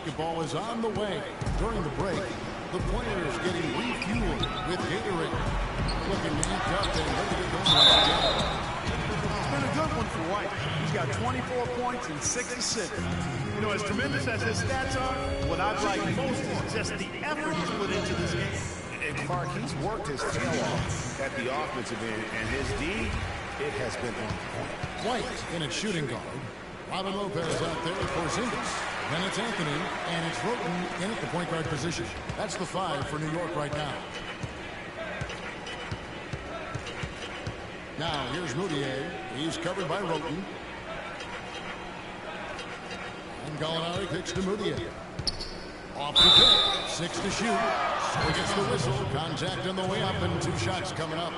basketball is on the way. During the break, the players getting refueled with Gatorade. Looking amped up and ready to go once again. It's been a good one for White. He's got 24 points and 6 assists. You know, as tremendous as his stats are, what I'd like most is just the effort he's put into this game. And Clark, he's worked his tail off at the offensive end, and his D, it has been on point. White in at shooting guard. Robin Lopez out there for Zingis. Then it's Anthony, and it's Roten in at the point guard position. That's the 5 for New York right now. Now, here's Moutier. He's covered by Roten. And Gallinari kicks to Moutier. Off the pick. 6 to shoot. So he gets the whistle. Contact on the way up, and 2 shots coming up.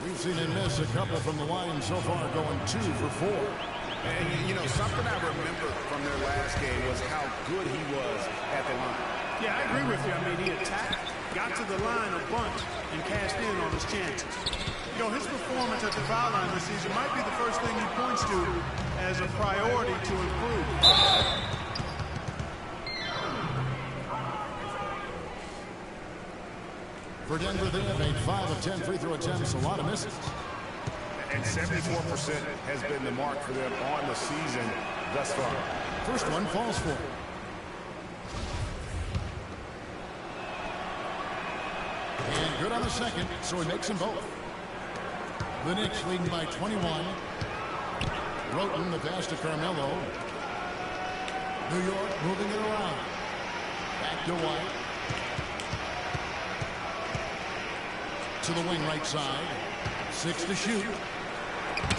We've seen him miss a couple from the line so far, going 2 for 4. And, you know, something I remember from their last game was how good he was at the line. Yeah, I agree with you. I mean, he attacked, got to the line a bunch, and cashed in on his chances. You know, his performance at the foul line this season might be the first thing he points to as a priority to improve. For Denver, they have made 5 of 10 free throw attempts, a lot of misses. And 74% has been the mark for them on the season thus far. First one falls for him. And good on the second, so he makes them both. The Knicks leading by 21. Roten, the pass to Carmelo. New York moving it around. Back to White. To the wing right side. 6 to shoot.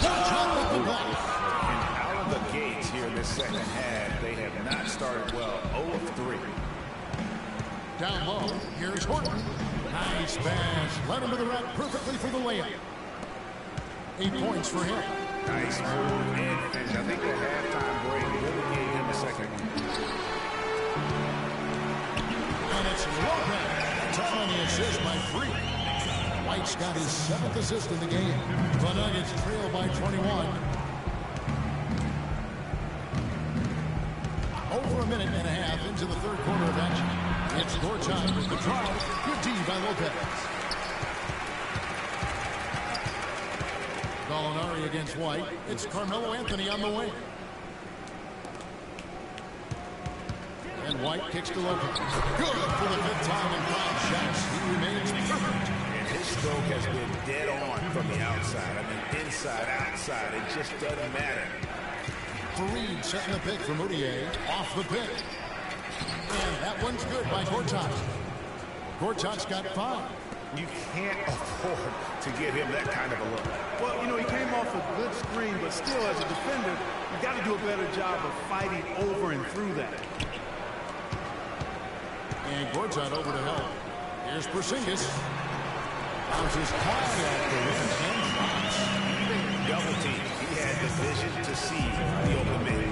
Shot with the block. And out of the gates here in this second half, they have not started well. 0 of 3. Down low, here's Horton. Nice pass. Led him to the rack perfectly for the layup. 8 points for him. Nice move and finish. I think the halftime break really gave him a second one. And it's Lopez. Top on the assist by 3. White's got his 7th assist in the game. The Nuggets trail by 21. Over a minute and a half into the third quarter of action. It's score time with the drive. Good D by Lopez. Gallinari against White. It's Carmelo Anthony on the wing. And White kicks to Lopez. Good for the 5th time in 5 shots. He remains perfect. And his stroke has been dead on from the outside. I mean, inside, outside, it just doesn't matter. Fareed setting the pick for Moutier. Off the pick. And that one's good by Gortat. Gortat's got 5. You can't afford to give him that kind of a look. Well, you know, he came off a good screen, but still, as a defender, you got to do a better job of fighting over and through that. And Gortat over to help. Here's Porzingis. Bounces high off the rim and drops. Even double team. He had the vision to see the open man.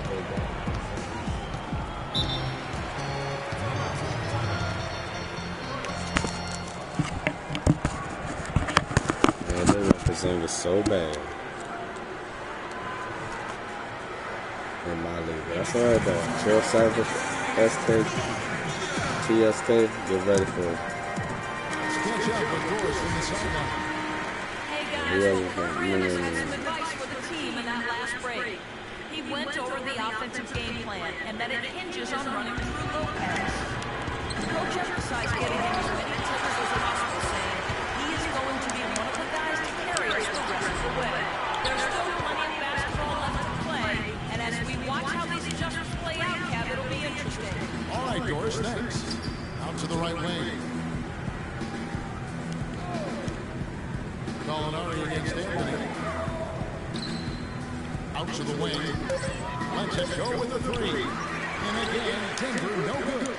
Man, they want Porzingis so bad. In my league. That's all right though. Trail Cyber, ST, TST, get ready for it. Catch up with Doris from the sideline. Hey guys, Ryan has had some advice for the team in that last break. He went over the offensive game plan and that it hinges on running through Lopez. The coach emphasized getting him as many touches as possible, saying he is going to be one of the guys to carry us the rest of the way. There's still plenty of basketball left to play, and as we watch how these adjustments play out, Kev, it'll be interesting. All right, Doris, thanks. Out to the right wing. Gallinari against Anthony. Out to the wing. Lets it go with the 3. And again, Denver no good.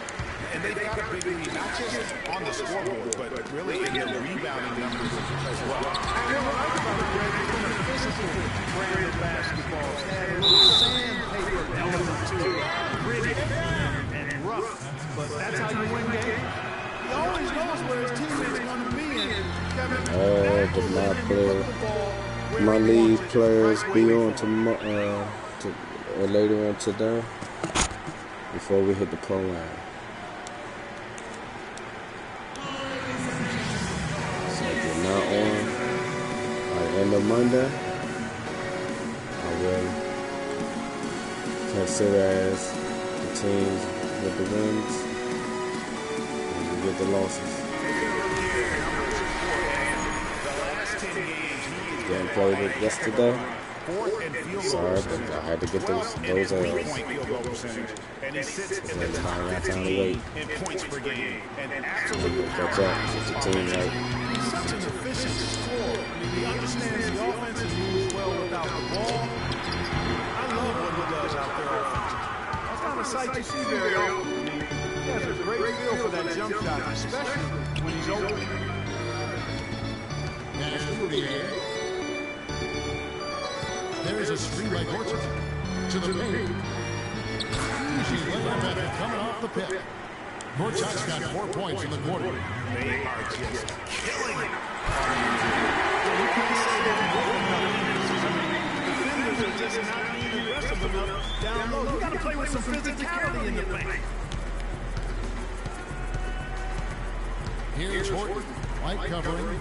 And they've got a big lead, not just on the scoreboard, but really in their rebounding numbers as well. And what I like about it, Greg, is in a physical brand of basketball. It's had a little sandpaper element to it. Gritty and rough. But that's how you win games. He always knows where his teammates are going to be. But my league players be on later on today before we hit the pro line. So if you're not on by the end of Monday, I will consider as the teams with the wins and you get the losses. Game played it yesterday. Sorry, but I had to get those L's. And he sits in the top 15 in points per game. And absolutely catch up with the team, right? He's such an efficient scorer. He understands the offense and moves well without the ball. I love what he does out there offensively. That's not a sight you see very often. He has a great feel for that jump shot, especially when he's open. There is a screen by Gorton to the paint. Easy layup after coming off the pit. Gorton's got 4 points in the quarter. They are just killing it. We can't say that defenders are just not being aggressive enough down low. You got to play with some physicality in the paint. Here's Horton, light covering.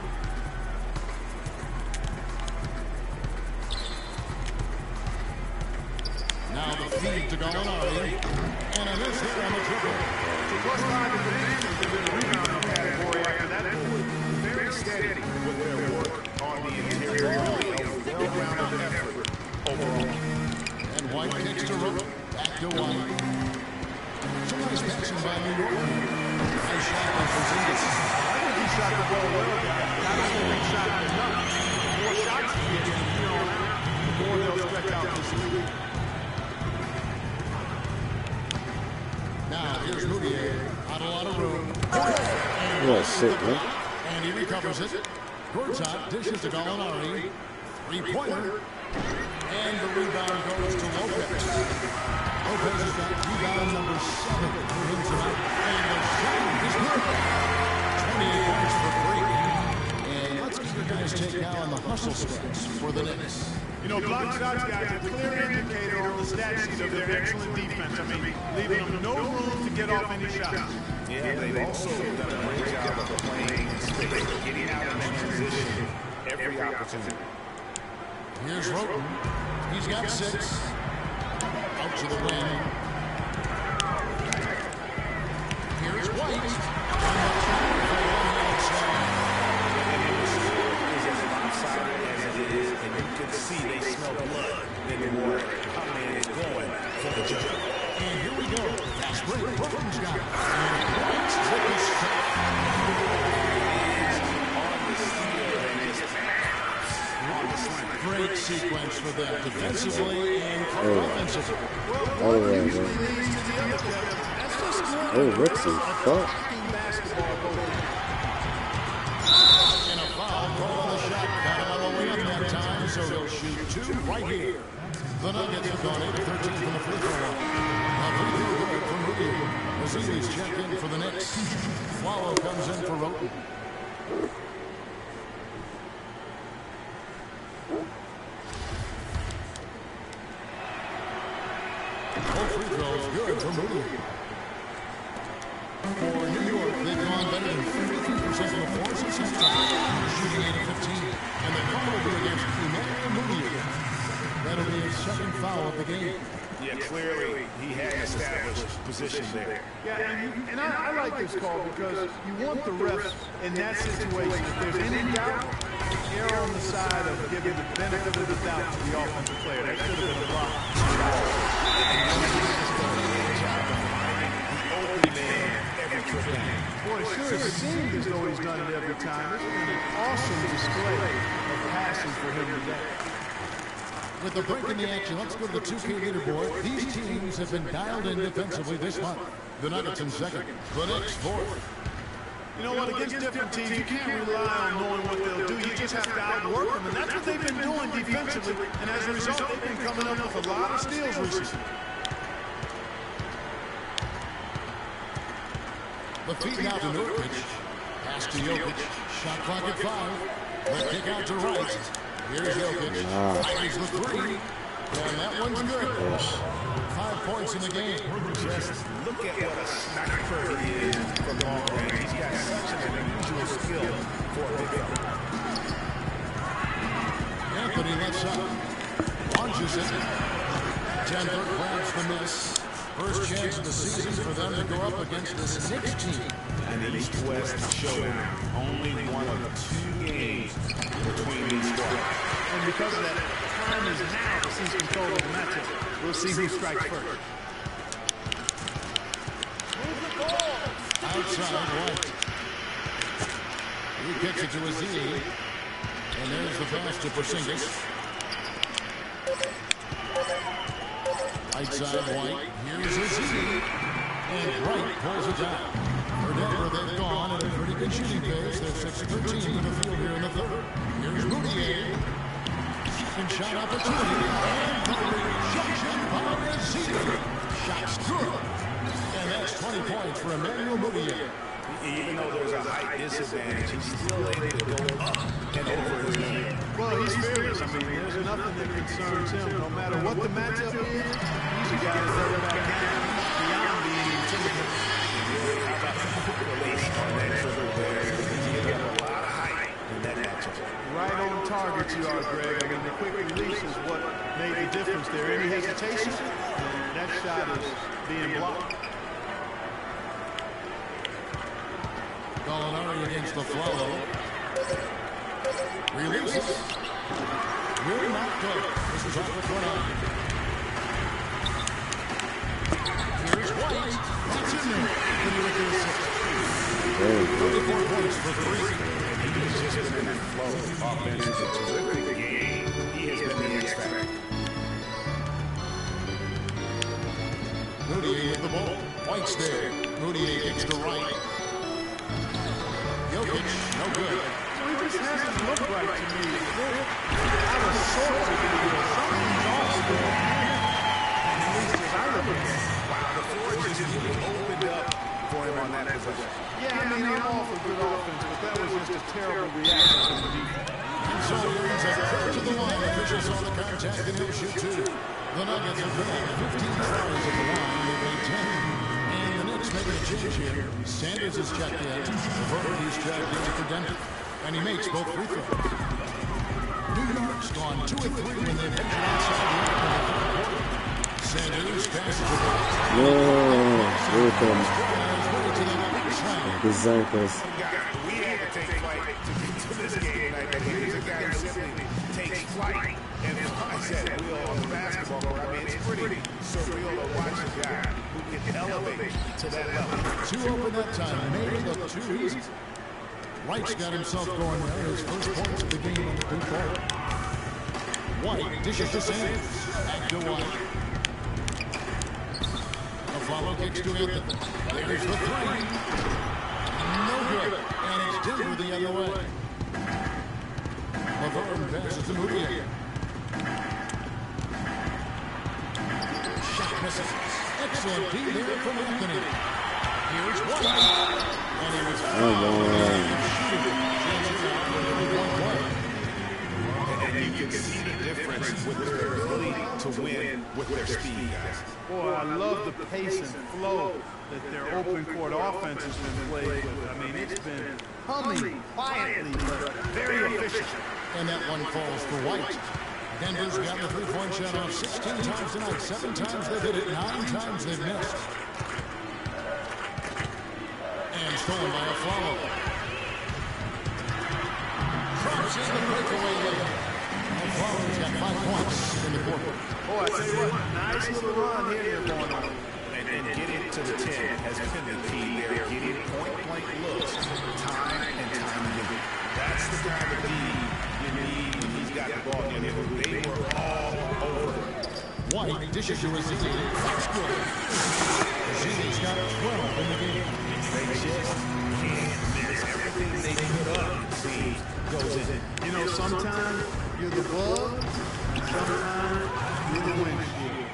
Now the feed to Gallinari, and a miss hit on the triple. Plus 5 in the rebounding category after that board. Very steady with their work on the interior. Really a well-rounded effort overall. And White kicks to Rook, back to White. Some nice passing by New York. Nice shot by Porzingis. I think he shot the ball well, guys. I don't think he shot it enough. The more shots he gets from here on out, the more they'll stretch out this lead. Now here's Moutier, not a lot of room. What shit, man? And he recovers it. Gortat dishes to Gallinari. Three-pointer. And the rebound goes to Lopez. Lopez has got rebound number 7 for him tonight. And the shot is good. 28 points for 3. And let's get you guys take now on the hustle stats for the Knicks. You know, block shots, guys, a clear indicator on the stat sheet of their excellent defense. I mean, leaving them no room to get off any shots. Yeah, they've also done a great job of playing in space, getting out in that position every opportunity. Here's Roten. He's got 6. Out to the rim. Here's White. See, they smell blood in the water. Our man is going for the jump. And here we go. Fast break. Brooklyn's got it. And White's with the stop. Great sequence for them defensively and offensively. All the way, man. Oh, Rixie. Fuck. And a foul call on the shot. Got him all the way up that time, so he'll shoot 2 right here. The Nuggets have gone 8 of 13 from the free throw line. A free throw good from Moutier. Mazzini's checked in for the Knicks. Wallow comes in for Roten. All free throws good for Moutier. For New York, they've gone better than 53% from the floor since he's started, shooting 8 of 15. And the call will be against Emmanuel Moutier. That'll be his second foul of the game. Yeah, clearly he had an established position there. Yeah, and I like this call because you want the refs in that situation. If there's any doubt, err on the side of giving the benefit of the doubt to the offensive player. That should have been a block. Boy, it sure has seemed as though he's done it every time. This has been an awesome display of passing for him today. With the break in the action, let's go to the 2K leaderboard. These teams have been dialed in defensively this month. The Nuggets in second, the Knicks 4th. You know what, against different teams, you can't rely on knowing what they'll do. You just have to outwork them, and that's what they've been doing defensively. And as a result, they've been coming up with a lot of steals recently. The feed out to Nurkic. Pass to Jokic. Shot clock at 5. The kick out to Wright. Here's Jokic. Fires the 3. And that one's good. 5 points in the game. Just look at what a sniper he is from long range. He's got such an unusual skill for a big fella. Anthony lets up. Launches it. Denver grabs the miss. First chance of the season for them to go up against this Knicks team. An East-West showdown. Only one of 2 games between these squads. And because of that, time is now to seize control of the matchup. We'll see who strikes first. Outside White. He kicks it to Aziz. And there's the pass to Porzingis. Right side White. Here's Aziz. And Wright pulls it down. For Denver, they've gone at a pretty good shooting pace. They're 6-13 in the field here in the third. Here's Moutier. And shot opportunity. And the rejection by Aziz. Shot's good. And that's 20 points for Emmanuel Moutier. Even though there's a height disadvantage, he's still able to go up and over his limit. Well, he's fearless. I mean, there's nothing that concerns him. No matter what the matchup is, he's a guy that's never back down beyond being intimidated. How about the release on that trigger there? He's got a lot of height in that matchup. Right on target you are, Greg. I mean, the quick release is what made the difference there. Any hesitation, and that shot is being blocked. Gallinari against the flow. Releases. Will not go. This is off the front line. Here's White. That's in there. Can you look at the 34 points for 3. He's just been in that flow. Offense is a terrific game. He has been the X factor. Moutier with the ball. White's there. Moutier kicks to right. Jokic, no good. It just hasn't looked right to me. Out of sorts of deal. Something's off there. At least as I look at it. Wow, the floor just really opened up for him on that possession. Yeah, I mean, I'm all for good offense, but that was just a terrible reaction from the defense. And so he's a trip to the line. Officials saw the contact and he'll shoot 2. The Nuggets have been 15 tries at the line. They've made 10. And the Knicks making a change here. Sanders is checked in. He's checked in for Denver. And he makes both free throws. New York's gone 2 of 3 when they've entered outside the arc. Sanders passes it. Welcome. Berserkers. We had to take flight to this game. He's a guy who simply takes flight. And I said, on the basketball court, I mean, it's pretty surreal to watch a guy who can elevate to that level. 2 open that time. Made it look too easy. Wright's got himself going there. His first points of the game on the blue court. White dishes to Sanders. Back to White. A follow kicks to Anthony. There's the 3. No good. And it's Denver the other way. Laverne passes to Moutier. Shot misses. Excellent D there from Anthony. Here's White. And he was And you can see the difference with their ability to win with their speed, guys. Boy, I love the pace and flow that their open court offense has been played with. I mean, it's been humming quietly, but very efficient. And that one falls for White. Denver's got the 3-point shot off 16 times tonight. 7 times they've hit it, 9 times they've missed. And stolen by a follow. Cross is the breakaway layup. Flowers got 5 points in the quarter. Oh, I tell you what, nice little run here they're going on. And getting to the 10 has been the key there. Getting point-blank looks time and time again. That's the kind of D you need when he's got the ball in there. They were all over. White dishes to Aziz. That's good. Aziz's got 12 in the game. They just can't miss. Everything they put up, see, goes in. You know, sometimes you're the bug, and sometimes you're the windshield.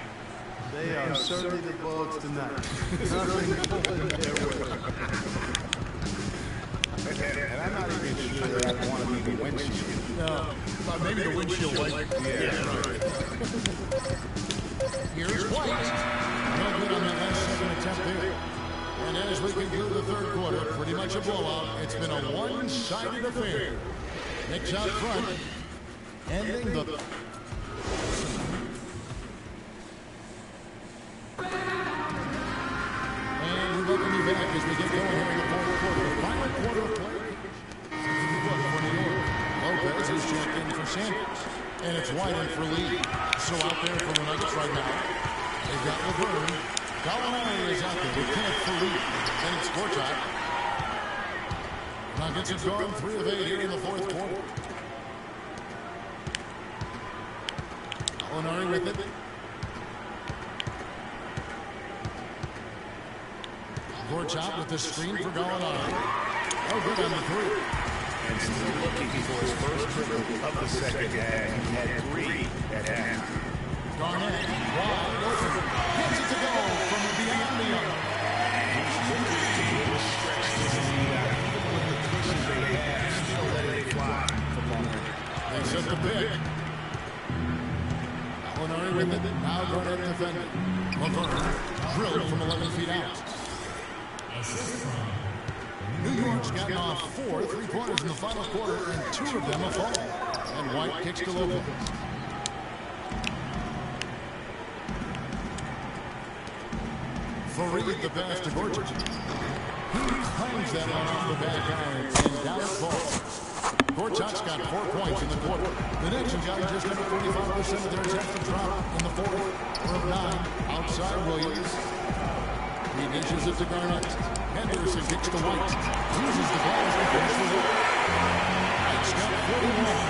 They are certainly the bugs tonight. Nothing going their way. And I'm not even sure I want to be the windshield. No, maybe the windshield wiper. Yeah, right. Here's White. No good on that last second attempt there. And as we conclude the third quarter, pretty much a blowout. It's been a one-sided affair. Knicks out front, ending the... And we welcome you back as we get going here in the fourth quarter. The final quarter of play. For New York. Lopez is checked in for Sanders. And it's White in for Lee. So out there for the Nuggets right now. They've got LeBron. Gallinari is out there with Kenneth for Lee. Then it's Gortat. Nuggets have gone 3 of 8 here in the fourth quarter. Gallinari with it. Gortat with the screen for Gallinari. Oh, good on the 3. And still looking for his first triple of the second half. He had 3 at halftime. Garnett, wide open. Gets it to go from beyond the arc. He's looking to really stretch this lead out. Even with the cushion they have, still let it fly for longer. They set the pick. Gallinari with it. Now Garnett defending. LeBron drilled from 11 feet out. New York's gotten off 4 3-pointers in the final quarter, and 2 of them a fall. And White kicks to Lopez. Fareed the pass to Gortat. He finds that one off the back iron, and down it falls. Gortat's got 4 points in the quarter. The Knicks have gotten just under 45% of their attempted drop in the fourth. Of 9, outside Williams. He dishes it to Garnett. Henderson kicks to White. Uses the glass to finish the work. White's got 41.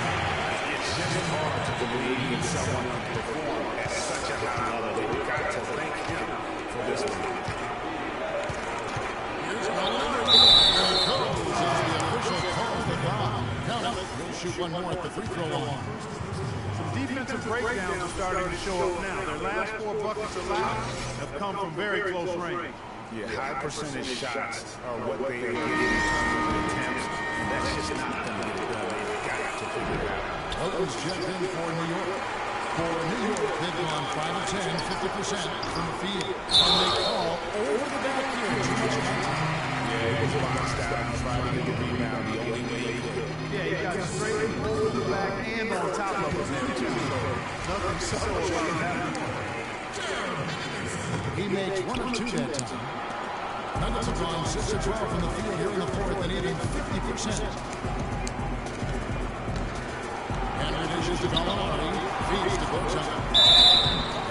It's just hard to believe in someone who performed at such a high level. They've got to thank him for this one. Here's Gallinari. There it goes as the official calls the foul. Count it. He'll shoot one more at the free throw line. Some defensive breakdowns are starting to show up now. Their last 4 buckets allowed have come from very close range. Yeah, high percentage shots are what they are getting in terms of attempts. And that's just not going to get it done. They've got to figure it out. Oakland's checked in for New York. For New York, they've gone 5 of 10, 50% from the field. And they call over the back here too much contact. Yeah, it was boxed out. Trying to get the rebound the only way he could. Yeah, he got straight over the back and on top of him there, too. So nothing subtle about that. He makes 1 of 2 that time. Nuggets have gone 6 of 12 from the field here in the fourth and needing 50%. Henry dishes to Gallinari. Feeds to Gortat.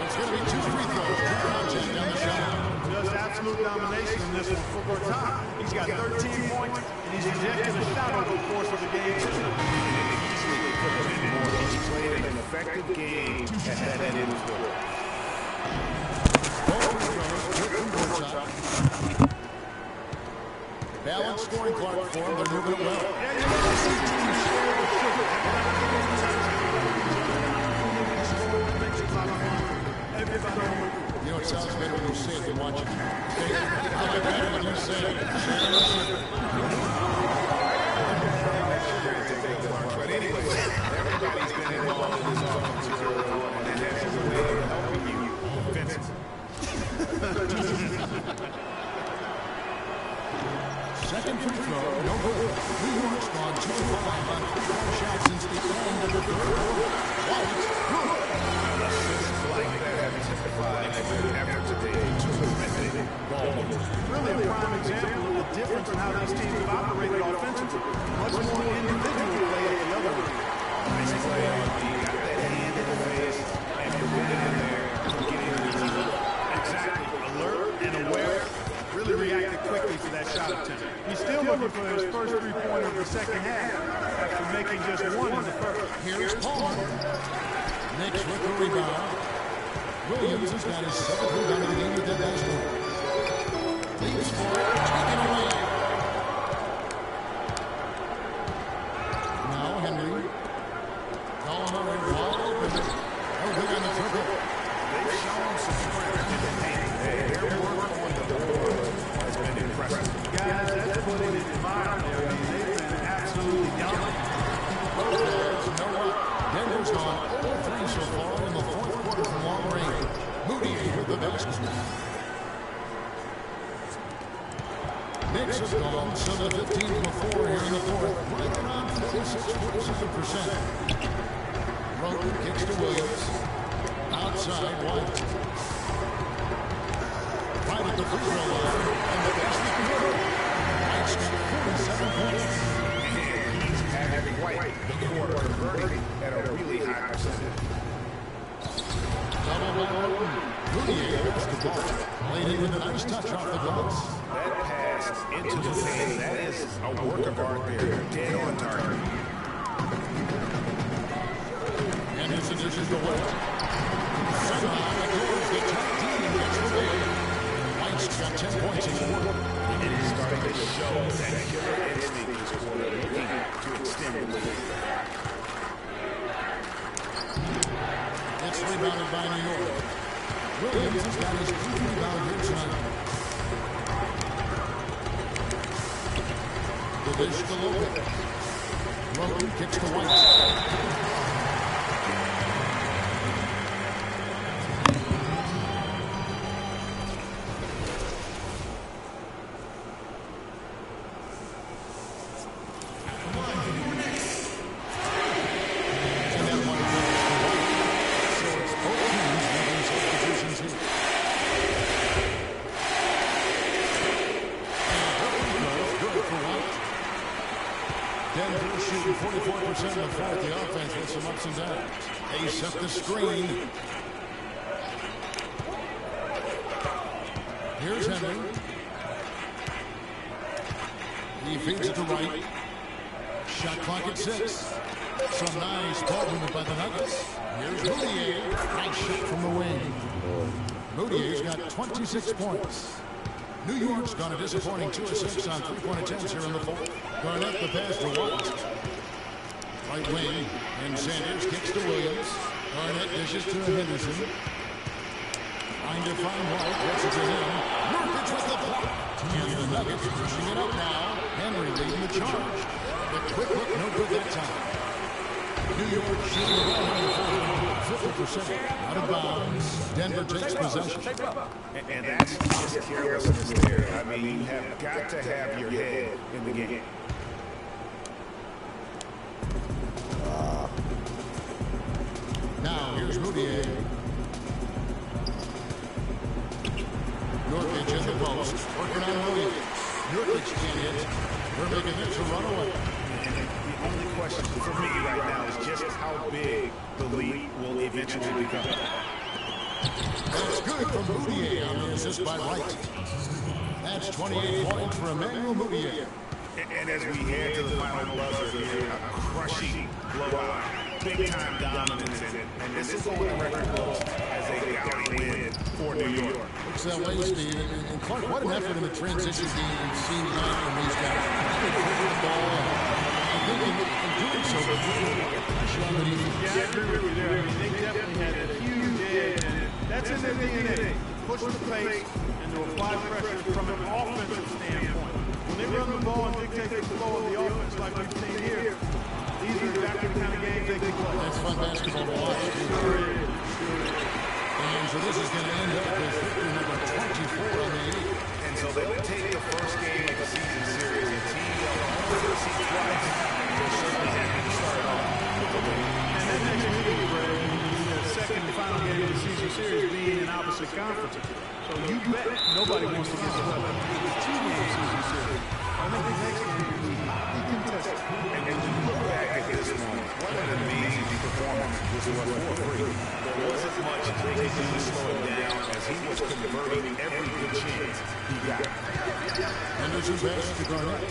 It's going to be 2 free throws. 2 contact down the shot. Just absolute domination in this one for Gortat. He's got 13 points, and he's ejected a shot over the course of the game. Easily could have been more. He's played an effective game at that end of the court. Balanced scoring clock for him. They're moving it well. You know, it sounds better when you say it than watch it. I like better when you say it. But anyway, everybody's been involved in this offensive and that has a way of helping you defensively. Second free throw, no good. New York's gone 2 of 5 on 3 shots since the end of the third quarter. White, good. Assists like that have typified a good effort today to prevent it. Really a prime example of the difference in how these teams have operated offensively. Much more individual play at the other end. Nice play on D. Got that hand in the face and prevented him there from getting the result. Exactly. Alert and aware. Really reacted quickly to that shot attempt. He's still looking for his first 3-pointer of the second half after making just 1 in the first. Here's Paul. Knicks with the rebound. Williams has got his 7th rebound of the game with that basketball. Leaps for it, taken away. Now Henry. Gallinari wide open. Oh, good on the triple. They've shown some strength in the paint. Their work on the board has been impressive. Guys, that's what it is. They've been absolutely dominant. Knicks have gone 7-15 before here in the fourth. Right around 46.7%. Roten kicks to Williams. Outside, White. Right at the free throw line. And the basket good. White's got 47 points. And he's having White, the core, converting at a really high percentage. Double by Roten. Moutier gets the ball. Laid in with a nice touch off the glass. That pass into the paint, that is a work of art there. Dead on target. And his addition to White. Somehow ignores the top team and gets the lead. White's got 10 points in the quarter. And he's starting to show that killer instinct this quarter, looking to extend the lead. It's rebounded by New York. Williams has got his 3rd rebound here tonight. The dish to Lopez. Roten kicks to White. Denver shooting 44% in the fourth. The offense with some ups and downs. They set the screen. Here's Henry. He feeds it to Wright. Shot clock at 6. Some nice ball movement by the Nuggets. Here's Moutier. Nice shot from the wing. Moutier's got 26 points. New York's gone a disappointing 2 of 6 on 3-point attempts here in the fourth. Garnett the pass to White. Right wing. And Sanders kicks to Williams. Garnett dishes to Henderson. Trying to find White. Gets it to him. Nurkic with the block. And the Nuggets pushing it up now. Henry leading the charge. The quick look, no good that time. New York shooting the ball in the fourth. 50%. Out of bounds. Denver takes possession. And that's just carelessness there. I mean, you have got to have your head in the game. Now, here's Moutier. Nurkic in the post. Working on Williams. Nurkic can't hit. We're making this a runaway. And the only question for me right now is just how big the lead will eventually become. That's good from Moutier on the assist by Wright. That's 28 points for Emmanuel Moutier. And as we head to the final buzzer here, a crushing blowout, big-time dominance, and this is going to record books as a gaudy win for New York. Looks that way, Steve. And Clark, what an effort in the transition game we've seen tonight from these guys. They put the ball, I think in doing so, they're putting pressure on the defense. Yeah, I agree with you there. I mean, they definitely had a huge edge, and that's in their DNA. Push the pace and to apply pressure from an offensive standpoint. When they run the ball and dictate the flow of the offense like we've seen here, these are exactly the kind of games they can play. That's fun basketball to watch. And so this is going to end up with victory number 24 on the 8th. And so they would take the first game of the season series, a team that will see twice. They're certainly happy to start off with the win. And that makes me think, Brad, the second and final game of the season series being in opposite conferences. So you bet nobody wants to get swept in the 2-game season series. I think the next game will be highly contested. And when you look back at this moment, what an amazing performance this was for Free. There wasn't much they could do to slow him down as he was converting every good chance he got. Henderson pass to Garnett.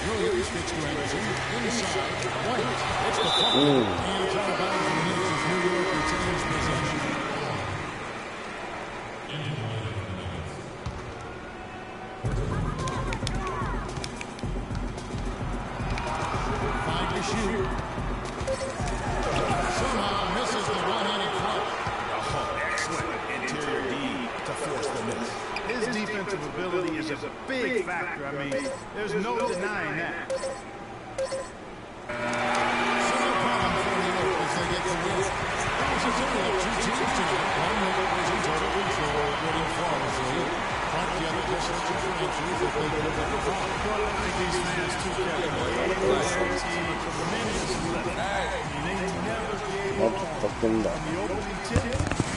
Williams kicks to Henderson. Inside. White. It's the foul. And it's out of bounds for the Knicks as New York retains possession. Find to shoot. Somehow misses the one-handed club. Oh, excellent interior D to force the miss. His defensive ability is a big factor. I mean, there's no denying that. Some problem for New York as they get the win. That was a total of 2 teams tonight. One that was in total control, winning flawlessly. Clark, the other, just too, Kevin. The team a tremendous lift. And they never gave up from the opening tip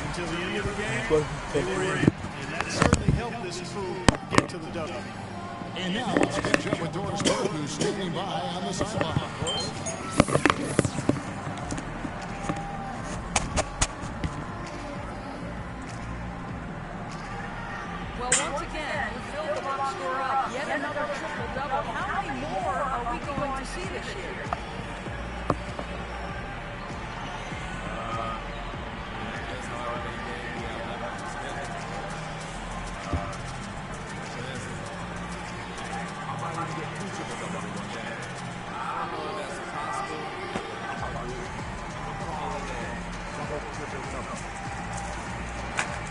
until the end of the game. They were in it, and that certainly helped this crew get to the W. And now let's catch up with Doris Burke, who's standing by on the sideline. Doris? Well, once again, we filled the box score up. Yet another triple-double. How many more are we going to see this year?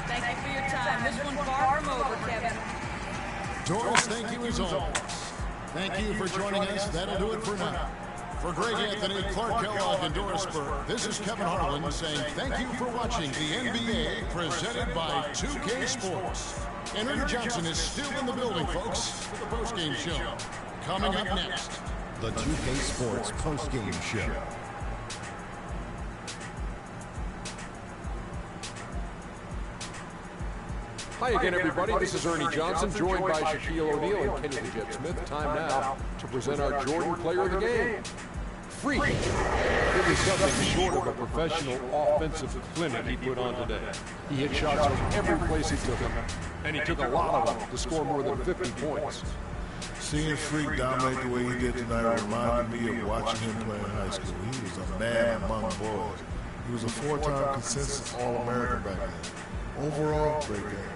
Thank you for your time. This one far from over, Kevin. Doris, thank you as always. Thank you for joining us. That'll do it for now. For Greg Anthony, Clark Kellogg, and Doris Burke, this is Kevin Harlan saying thank you for watching the NBA presented by 2K Sports. And Ernie Johnson is still in the building, folks, for the postgame show. Coming up next, the 2K Sports postgame show. Hi again, everybody. This is Ernie Johnson, joined by Shaquille O'Neal and Kenny the Jet Smith. Time now to present our Jordan Player of the Game. Freak. It was nothing short of a professional offensive clinic he put on today. He hit shots from every place he took them, and he took a lot of them to score more than 50 points. Seeing Freak dominate the way he did tonight reminded me of watching him play in high school. He was a man among boys. He was a four-time consensus All-American back then. Overall, great game.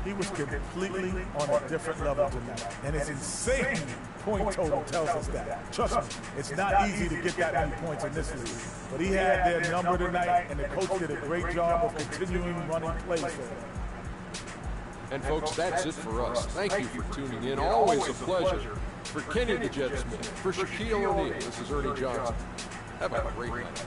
He was completely on a different level tonight. And it's insane point total tells us that. Trust me, it's not easy to get that many points in this league. But he had their number tonight, and the coach did a great job of continuing running plays for him. And folks, that's it for us. Thank you for tuning in. Always a pleasure. For Kenny the Jet Smith, for Shaquille O'Neal, this is Ernie Johnson. Have a great night.